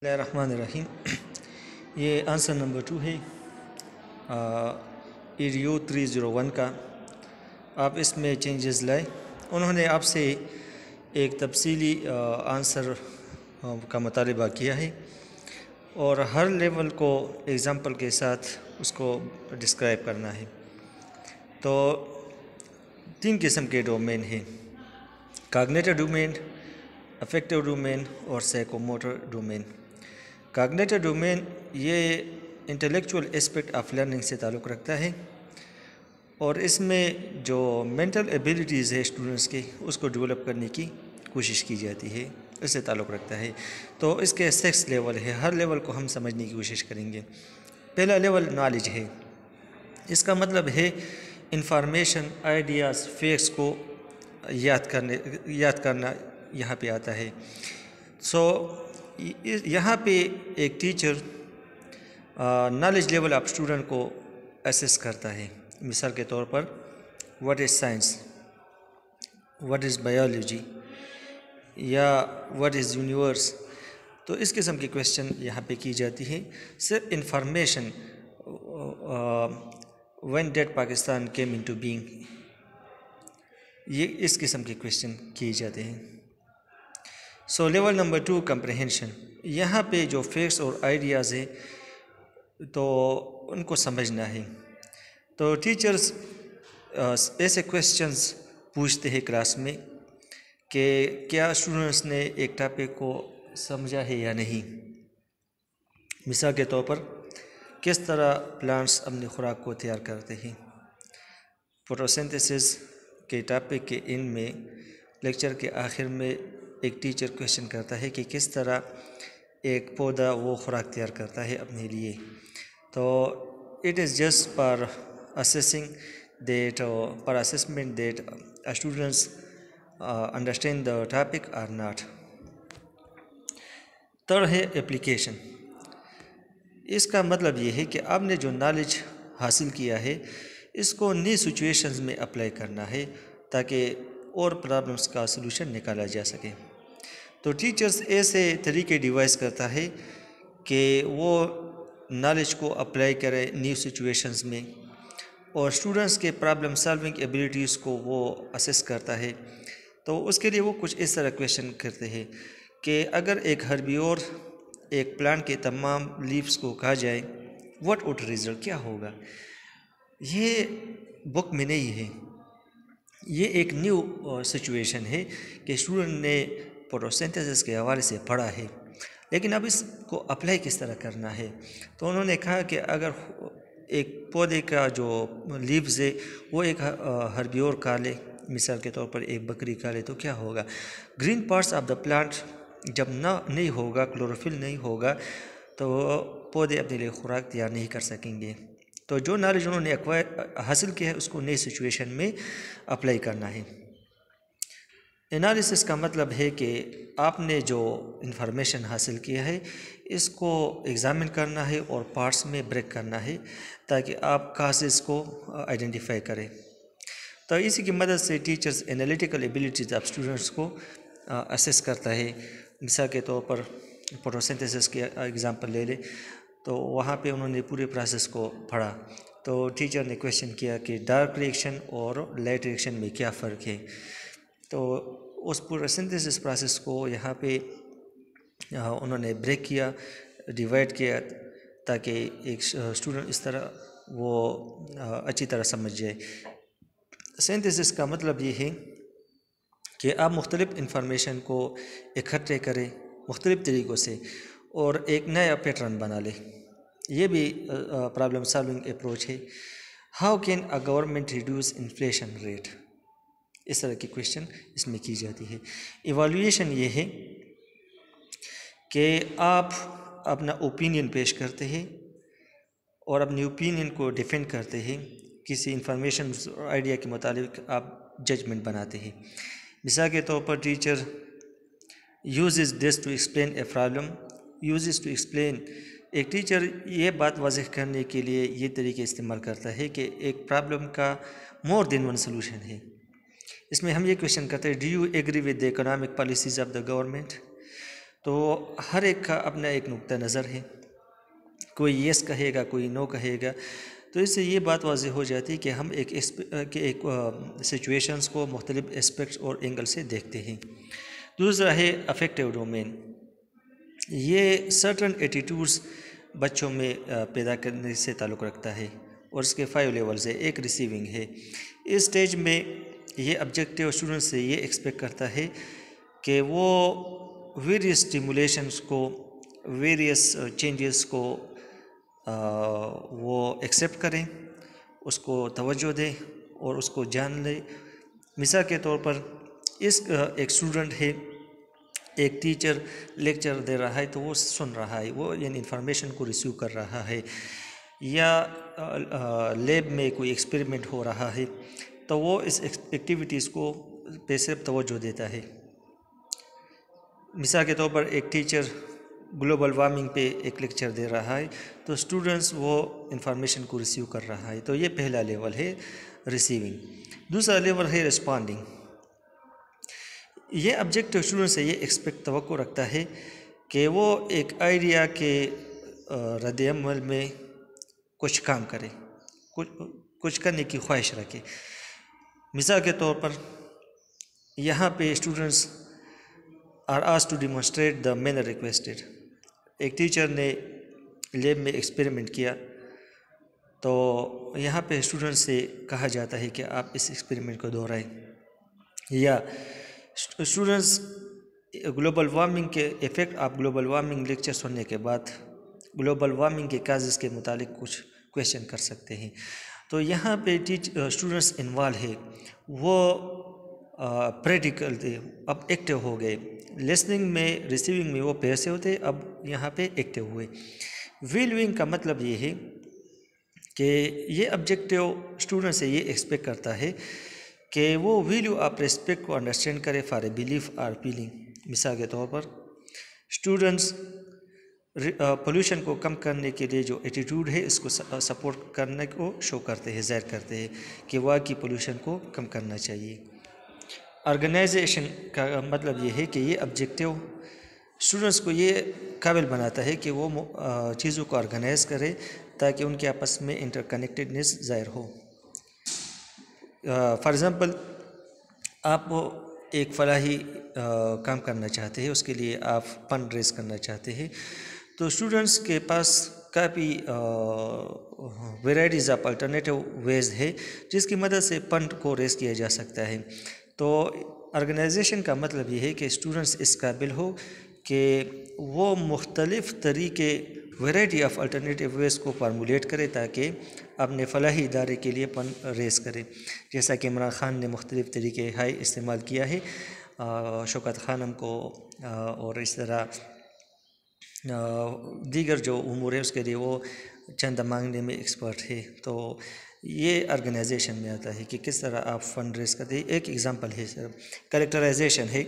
بسم اللہ الرحمن الرحیم۔ یہ آنسر نمبر 2 ہے ایڈیو 301 کا۔ آپ اس میں چینجز لائے۔ انہوں نے آپ سے ایک تفصیلی آنسر کا مطالبہ کیا ہے اور ہر لیول کو ایگزامپل کے ساتھ اس کو ڈسکرائب کرنا ہے۔ تو 3 قسم کے ڈومین ہیں: کاگنیٹو ڈومین، افیکٹو ڈومین اور سائیکوموٹر ڈومین۔ کاگنیٹو ڈومین یہ انٹلیکچول اسپیکٹ آف لرننگ سے تعلق رکھتا ہے اور اس میں جو مینٹل ایبیلٹیز ہے اسٹوڈنٹس کی اس کو ڈیولپ کرنے کی کوشش کی جاتی ہے، اس سے تعلق رکھتا ہے۔ تو اس کے 6 لیول ہے، ہر لیول کو ہم سمجھنے کی کوشش کریں گے۔ پہلا لیول نالج ہے، اس کا مطلب ہے انفارمیشن، آئیڈیاز، فیکٹس کو یاد کرنا یہاں پہ آتا ہے۔ یہاں پہ ایک teacher knowledge level of student کو اسیس کرتا ہے۔ مثال کے طور پر what is science, what is biology یا واٹ از یونیورس۔ تو اس قسم کی کویشچن یہاں پہ کی جاتی ہے۔ صرف information when did Pakistan came into being, یہ اس قسم کی کویشچن کی جاتے ہیں۔ لیول نمبر 2 کمپریہنشن، یہاں پہ جو فیکٹس اور آئیڈیاز ہیں تو ان کو سمجھنا ہے۔ تو ٹیچرز ایسے کویشچنز پوچھتے ہیں کلاس میں کہ کیا اسٹوڈنٹس نے ایک ٹاپک کو سمجھا ہے یا نہیں۔ مثال کے طور پر کس طرح پلانٹس اپنی خوراک کو تیار کرتے ہیں۔ فوٹوسنتھسس کے ٹاپک کے اینڈ میں، لیکچر کے آخر میں ایک ٹیچر کویشچن کرتا ہے کہ کس طرح ایک پودا وہ خوراک تیار کرتا ہے اپنے لیے۔ تو it is just pre assessment that students understand the topic or not. Third ہے اپلیکیشن، اس کا مطلب یہ ہے کہ آپ نے جو نالج حاصل کیا ہے اس کو نئی سچویشنز میں اپلائی کرنا ہے تاکہ اور پرابلمس کا سلوشن نکالا جا سکے۔ تو ٹیچرز ایسے طریقے ڈیوائز کرتا ہے کہ وہ نالج کو اپلائی کرے نیو سچویشنز میں، اور اسٹوڈنٹس کے پرابلم سالونگ ایبیلٹیز کو وہ اسیس کرتا ہے۔ تو اس کے لیے وہ کچھ اس طرح کویشچن کرتے ہیں کہ اگر ایک ہربیور ایک پلانٹ کے تمام لیوز کو کھا جائے، واٹ وڈ ریزلٹ، کیا ہوگا۔ یہ بک میں نہیں ہے، یہ ایک نیو سچویشن ہے کہ اسٹوڈنٹ نے فوٹوسنتھسس کے حوالے سے پڑھا ہے، لیکن اب اس کو اپلائی کس طرح کرنا ہے۔ تو انہوں نے کہا کہ اگر ایک پودے کا جو لیوز ہے وہ ایک ہربیور کھا لے، مثال کے طور پر ایک بکری کھا لے، تو کیا ہوگا۔ Green parts of the plant جب نہیں ہوگا، کلوروفل نہیں ہوگا، تو پودے اپنے لیے خوراک تیار نہیں کر سکیں گے۔ تو جو نالج انہوں نے حاصل کیا ہے اس کو نئی سچویشن میں اپلائی کرنا ہے۔ انالیسس کا مطلب ہے کہ آپ نے جو انفارمیشن حاصل کیا ہے اس کو ایگزامن کرنا ہے اور پارٹس میں بریک کرنا ہے تاکہ آپ کازز کو آئیڈینٹیفائی کریں۔ تو اسی کی مدد سے ٹیچرز انالیٹیکل ایبیلٹیز آف اسٹوڈنٹس کو اسیس کرتا ہے۔ مثال کے طور پر فوٹوسنتھسس کے ایگزامپل لے لیں تو وہاں پہ انہوں نے پورے پروسیس کو پڑھا۔ تو ٹیچر نے کویشچن کیا کہ ڈارک ریئیکشن اور لائٹ ریئیکشن میں کیا فرق ہے۔ تو اس پورے سنتھسس پروسیس کو یہاں پہ انہوں نے بریک کیا، ڈیوائڈ کیا تاکہ ایک اسٹوڈنٹ اس طرح وہ اچھی طرح سمجھ جائے۔ سنتھسس کا مطلب یہ ہے کہ آپ مختلف انفارمیشن کو اکٹھے کریں مختلف طریقوں سے اور ایک نیا پیٹرن بنا لیں۔ یہ بھی پرابلم سالونگ اپروچ ہے۔ How can a government reduce inflation rate, اس طرح کی کویشچن اس میں کی جاتی ہے۔ ایوالویشن یہ ہے کہ آپ اپنا اوپینین پیش کرتے ہیں اور اپنی اوپینین کو ڈیفینڈ کرتے ہیں، کسی انفارمیشن آئیڈیا کے مطابق آپ ججمنٹ بناتے ہیں۔ مثال کے طور پر teacher uses this to explain a problem, uses to explain, ایک ٹیچر یہ بات واضح کرنے کے لیے یہ طریقے استعمال کرتا ہے کہ ایک پرابلم کا مور دین ون سلوشن ہے۔ اس میں ہم یہ کویشچن کرتے ہیں، do you agree with the economic policies of the government. تو ہر ایک کا اپنا ایک نقطہ نظر ہے، کوئی یس کہے گا، کوئی نو کہے گا، تو اس سے یہ بات واضح ہو جاتی ہے کہ ہم ایک سچویشنز کو مختلف اسپیکٹس اور اینگل سے دیکھتے ہیں۔ دوسرا ہے افیکٹو ڈومین، یہ سرٹن ایٹیٹیوڈز بچوں میں پیدا کرنے سے تعلق رکھتا ہے، اور اس کے 5 لیولز ہے۔ ایک ریسیونگ ہے، اس سٹیج میں یہ آبجیکٹیو اسٹوڈنٹ سے یہ ایکسپیکٹ کرتا ہے کہ وہ ویریس اسٹیمولیشنز کو، ویریس چینجز کو وہ ایکسیپٹ کریں، اس کو توجہ دیں اور اس کو جان لیں۔ مثال کے طور پر ایک اسٹوڈنٹ ہے، ایک ٹیچر لیکچر دے رہا ہے تو وہ سن رہا ہے، وہ یعنی انفارمیشن کو ریسیو کر رہا ہے، یا لیب میں کوئی ایکسپیریمنٹ ہو رہا ہے تو وہ اس ایکٹیویٹیز کو پہ صرف توجہ دیتا ہے۔ مثال کے طور پر ایک ٹیچر گلوبل وارمنگ پہ ایک لیکچر دے رہا ہے تو اسٹوڈنٹس وہ انفارمیشن کو ریسیو کر رہا ہے، تو یہ پہلا لیول ہے ریسیونگ۔ دوسرا لیول ہے رسپونڈنگ، یہ آبجیکٹیو اسٹوڈنٹ سے یہ توقع رکھتا ہے کہ وہ ایک آئیڈیا کے رد عمل میں کچھ کام کرے، کچھ کرنے کی خواہش رکھے۔ مثال کے طور پر یہاں پہ students are asked to demonstrate the manner requested، ایک ٹیچر نے لیب میں ایکسپیریمنٹ کیا تو یہاں پہ اسٹوڈنٹ سے کہا جاتا ہے کہ آپ اس ایکسپیریمنٹ کو دہرائیں، یا اسٹوڈنٹس گلوبل وارمنگ کے ایفیکٹ، آپ گلوبل وارمنگ لیکچر سننے کے بعد گلوبل وارمنگ کے کازز کے متعلق کچھ کویشچن کر سکتے ہیں۔ تو یہاں پہ اسٹوڈنٹس انوالو ہے، وہ پریکٹیکل تھے، اب ایکٹیو ہو گئے۔ لسننگ میں، ریسیونگ میں وہ پیسے ہوتے، اب یہاں پہ ایکٹیو ہوئے۔ ویلیوئنگ کا مطلب یہ ہے کہ یہ آبجیکٹیو اسٹوڈنٹ سے یہ ایکسپیکٹ کرتا ہے کہ وہ ویلیو آپ ریسپیکٹ کو انڈرسٹینڈ کرے فار اے بلیف اور فیلنگ۔ مثال کے طور پر اسٹوڈنٹس پولوشن کو کم کرنے کے لیے جو ایٹیٹیوڈ ہے اس کو سپورٹ کرنے کو شو کرتے ہیں، ظاہر کرتے ہیں کہ واقعی پولوشن کو کم کرنا چاہیے۔ آرگنائزیشن کا مطلب یہ ہے کہ یہ آبجیکٹیو اسٹوڈنٹس کو یہ قابل بناتا ہے کہ وہ چیزوں کو آرگنائز کرے تاکہ ان کے آپس میں انٹر کنیکٹڈنیس ظاہر ہو۔ فار ایگزامپل، آپ ایک فلاحی کام کرنا چاہتے ہیں، اس کے لیے آپ فنڈ ریز کرنا چاہتے ہیں، تو اسٹوڈنٹس کے پاس کافی ویرائٹیز آف الٹرنیٹیو ویز ہے جس کی مدد سے فنڈ کو ریز کیا جا سکتا ہے۔ تو آرگنائزیشن کا مطلب یہ ہے کہ اسٹوڈنٹس اس قابل ہو کہ وہ مختلف طریقے، ویرائٹی آف الٹرنیٹیو ویز کو فارمولیٹ کرے تاکہ اپنے فلاحی ادارے کے لیے فنڈ ریز کرے۔ جیسا کہ عمران خان نے مختلف طریقے استعمال کیا ہے، شوکت خانم کو، اور اس طرح دیگر جو امور ہے اس کے لیے وہ چندہ مانگنے میں ایکسپرٹ ہے۔ تو یہ آرگنائزیشن میں آتا ہے کہ کس طرح آپ فنڈ ریز کرتے ہیں۔ ایک ایگزامپل ہے سر، کریکٹرائزیشن ہے،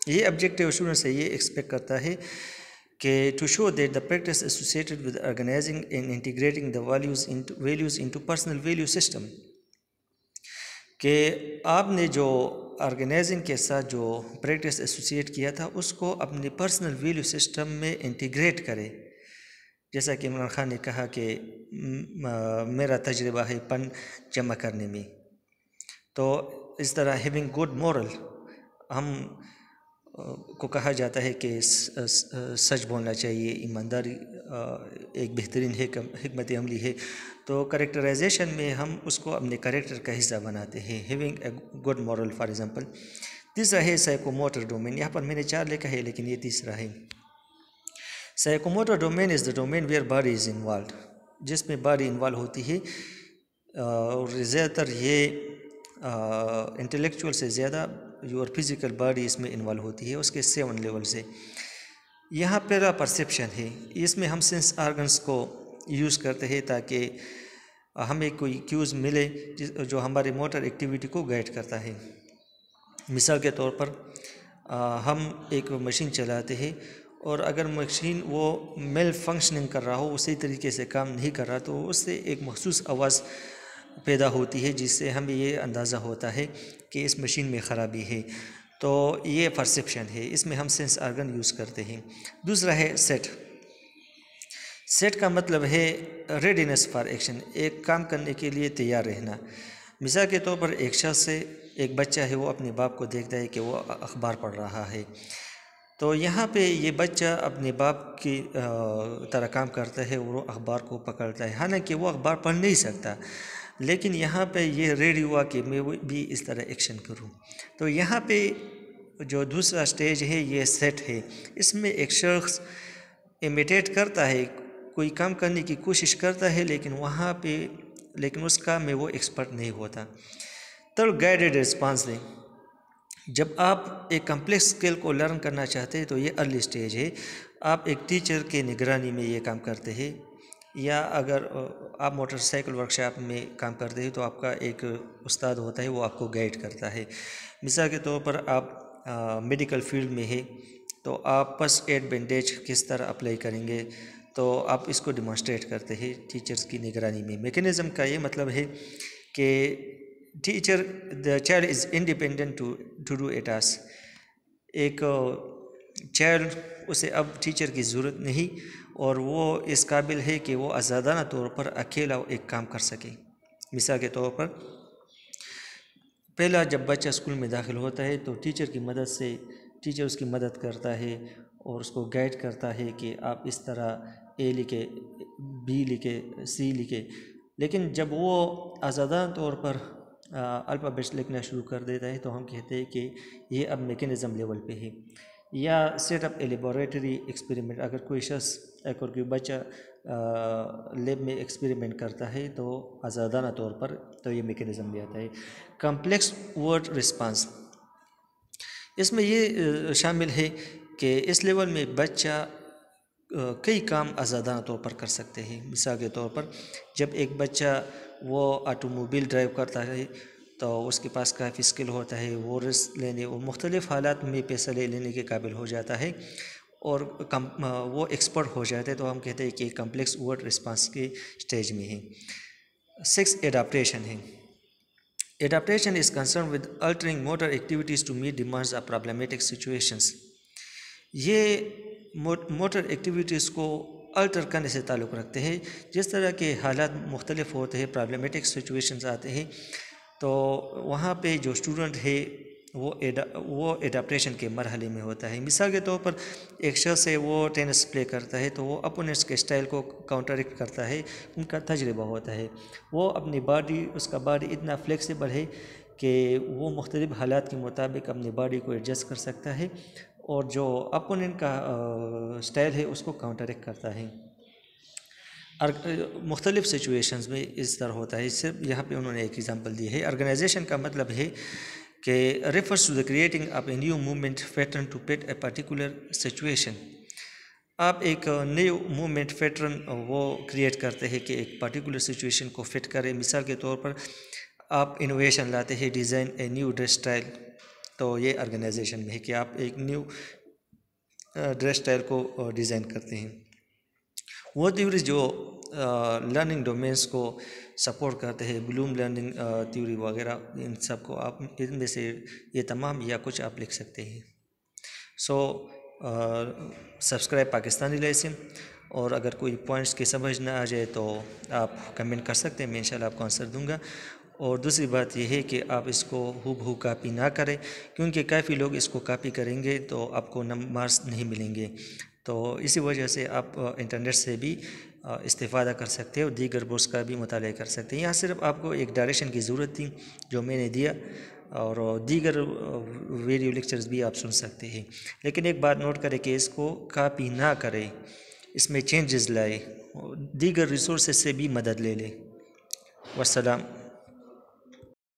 یہ آبجیکٹیو اسٹوڈنٹ سے یہ ایکسپیکٹ کرتا ہے کہ to show that the practice associated with organizing and integrating the values into personal value system, کہ آپ نے جو آرگنائزنگ کے ساتھ جو پریکٹس ایسوسیٹ کیا تھا اس کو اپنے پرسنل ویلیو سسٹم میں انٹیگریٹ کرے۔ جیسا کہ عمران خان نے کہا کہ میرا تجربہ ہے فنڈ جمع کرنے میں، تو اس طرح ہیونگ گڈ مورل، ہم کو کہا جاتا ہے کہ سچ بولنا چاہیے، ایمانداری ایک بہترین حکمت عملی ہے۔ تو کریکٹرائزیشن میں ہم اس کو اپنے کریکٹر کا حصہ بناتے ہیں، having a good moral for example. تیسرا ہے سائیکوموٹر ڈومین، یہاں پر میں نے 4 لکھا ہے لیکن یہ تیسرا ہے۔ Psychomotor domain is the domain where body is involved, جس میں باڈی انوالو ہوتی ہے، اور زیادہ تر یہ انٹلیکچوئل سے زیادہ جو فزیکل باڈی اس میں انوالو ہوتی ہے۔ اس کے 7 لیولز ہے۔ یہاں پہلا پرسیپشن ہے، اس میں ہم سینس آرگنس کو یوز کرتے ہیں تاکہ ہمیں کوئی کیوز ملے جو ہمارے موٹر ایکٹیویٹی کو گائیڈ کرتا ہے۔ مثال کے طور پر ہم ایک مشین چلاتے ہیں اور اگر مشین وہ میل فنکشننگ کر رہا ہو، وہ صحیح طریقے سے کام نہیں کر رہا، تو اس سے ایک مخصوص آواز پیدا ہوتی ہے جس سے ہمیں یہ اندازہ ہوتا ہے کہ اس مشین میں خرابی ہے۔ تو یہ پرسیپشن ہے، اس میں ہم سینس آرگن یوز کرتے ہیں۔ دوسرا ہے سیٹ۔ سیٹ کا مطلب ہے ریڈینس فار ایکشن، ایک کام کرنے کے لیے تیار رہنا۔ مثال کے طور پر ایک شخص ہے، ایک بچہ ہے، وہ اپنے باپ کو دیکھتا ہے کہ وہ اخبار پڑھ رہا ہے، تو یہاں پہ یہ بچہ اپنے باپ کی طرح کام کرتا ہے، وہ اخبار کو پکڑتا ہے، حالانکہ وہ اخبار پڑھ نہیں سکتا، لیکن یہاں پہ یہ ریڈی ہوا کہ میں بھی اس طرح ایکشن کروں۔ تو یہاں پہ جو دوسرا سٹیج ہے یہ سیٹ ہے، اس میں ایک شخص امیٹیٹ کرتا ہے، کوئی کام کرنے کی کوشش کرتا ہے، لیکن اس کام میں وہ ایکسپرٹ نہیں ہوتا۔ تھرڈ، گائیڈڈ رسپانس دیں۔ جب آپ ایک کمپلیکس اسکل کو لرن کرنا چاہتے ہیں تو یہ ارلی سٹیج ہے، آپ ایک ٹیچر کے نگرانی میں یہ کام کرتے ہیں، یا اگر آپ موٹر سائیکل ورکشاپ میں کام کرتے ہیں تو آپ کا ایک استاد ہوتا ہے، وہ آپ کو گائیڈ کرتا ہے۔ مثال کے طور پر آپ میڈیکل فیلڈ میں ہے تو آپ فرسٹ ایڈ بینڈیج کس طرح اپلائی کریں گے، تو آپ اس کو ڈیمانسٹریٹ کرتے ہیں ٹیچرز کی نگرانی میں۔ میکینزم کا یہ مطلب ہے کہ the child is independent to do a task۔ ایک چائلڈ، اسے اب ٹیچر کی ضرورت نہیں، اور وہ اس قابل ہے کہ وہ آزادانہ طور پر اکیلا ایک کام کر سکے۔ مثال کے طور پر پہلا جب بچہ اسکول میں داخل ہوتا ہے تو ٹیچر کی مدد سے ٹیچر اس کی مدد کرتا ہے اور اس کو گائیڈ کرتا ہے کہ آپ اس طرح اے لکھے، بی لکھے، سی لکھے، لیکن جب وہ آزادانہ طور پر الفابیٹس لکھنا شروع کر دیتا ہے تو ہم کہتے ہیں کہ یہ اب میکینزم لیول پہ ہے۔ یا سیٹ اپ اے لیبوریٹری ایکسپیریمنٹ، اگر کوئی شخص کوئی بچہ لیب میں ایکسپیریمنٹ کرتا ہے تو آزادانہ طور پر، تو یہ میکینزم بھی آتا ہے۔ کمپلیکس ورڈ رسپانس، اس میں یہ شامل ہے کہ اس لیول میں بچہ کئی کام آزادانہ طور پر کر سکتے ہیں۔ مثال کے طور پر جب ایک بچہ وہ آٹو موبائل ڈرائیو کرتا ہے تو اس کے پاس کافی اسکل ہوتا ہے، وہ رسک لینے، وہ مختلف حالات میں فیصلے لینے کے قابل ہو جاتا ہے اور وہ ایکسپرٹ ہو جاتا ہے، تو ہم کہتے ہیں کہ کمپلیکس ورڈ رسپانس کے سٹیج میں ہے۔ 6، ایڈاپٹیشن ہے۔ Adaptation is concern with altering motor activities to meet demands of problematic situations. یہ موٹر ایکٹیویٹیز کو الٹر کرنے سے تعلق رکھتے ہیں، جس طرح کے حالات مختلف ہوتے ہیں، پرابلمیٹک سچویشنز آتے ہیں، تو وہاں پہ جو اسٹوڈنٹ ہے وہ ایڈاپٹیشن کے مرحلے میں ہوتا ہے۔ مثال کے طور پر ایک شخص ہے، وہ ٹینس پلے کرتا ہے تو وہ اپوننٹس کے اسٹائل کو کاؤنٹریکٹ کرتا ہے، ان کا تجربہ ہوتا ہے، وہ اپنی اس کا باڈی اتنا فلیکسیبل ہے کہ وہ مختلف حالات کے مطابق اپنی باڈی کو ایڈجسٹ کر سکتا ہے، اور جو اپوننٹ کا اسٹائل ہے اس کو کاؤنٹریکٹ کرتا ہے۔ مختلف سچویشنز میں اس طرح ہوتا ہے، صرف یہاں پہ انہوں نے ایک ایگزامپل دی ہے۔ آرگنائزیشن کا مطلب ہے کہ refers to the creating of a new movement pattern to fit a particular situation. آپ ایک نیو موومنٹ پیٹرن وہ کریٹ کرتے ہیں کہ ایک پرٹیکولر سچویشن کو فٹ کرے۔ مثال کے طور پر آپ انوویشن لاتے ہیں، design a new dress style, تو یہ آرگنائزیشن میں ہے کہ آپ ایک نیو ڈریس اسٹائل کو ڈیزائن کرتے ہیں۔ وہ تھیوریز جو لرننگ ڈومینس کو سپورٹ کرتے ہیں، بلوم لرننگ تھیوری وغیرہ، ان سب کو آپ ان میں سے یہ تمام یا کچھ آپ لکھ سکتے ہیں۔ سبسکرائب پاکستانی لیسن، اور اگر کوئی پوائنٹس کی سمجھ نہ آ جائے تو آپ کمنٹ کر سکتے ہیں، میں انشاءاللہ آپ کو آنسر دوں گا۔ اور دوسری بات یہ ہے کہ آپ اس کو ہو بہو کاپی نہ کریں، کیونکہ کافی لوگ اس کو کاپی کریں گے تو آپ کو مارکس نہیں ملیں گے، تو اسی وجہ سے آپ انٹرنیٹ سے بھی استفادہ کر سکتے ہیں اور دیگر بکس کا بھی مطالعہ کر سکتے ہیں۔ یہاں صرف آپ کو ایک ڈائریکشن کی ضرورت تھی جو میں نے دیا، اور دیگر ویڈیو لیکچرز بھی آپ سن سکتے ہیں، لیکن ایک بات نوٹ کریں کہ اس کو کاپی نہ کریں، اس میں چینجز لائے، دیگر ریسورسز سے بھی مدد لے لیں۔ والسلام۔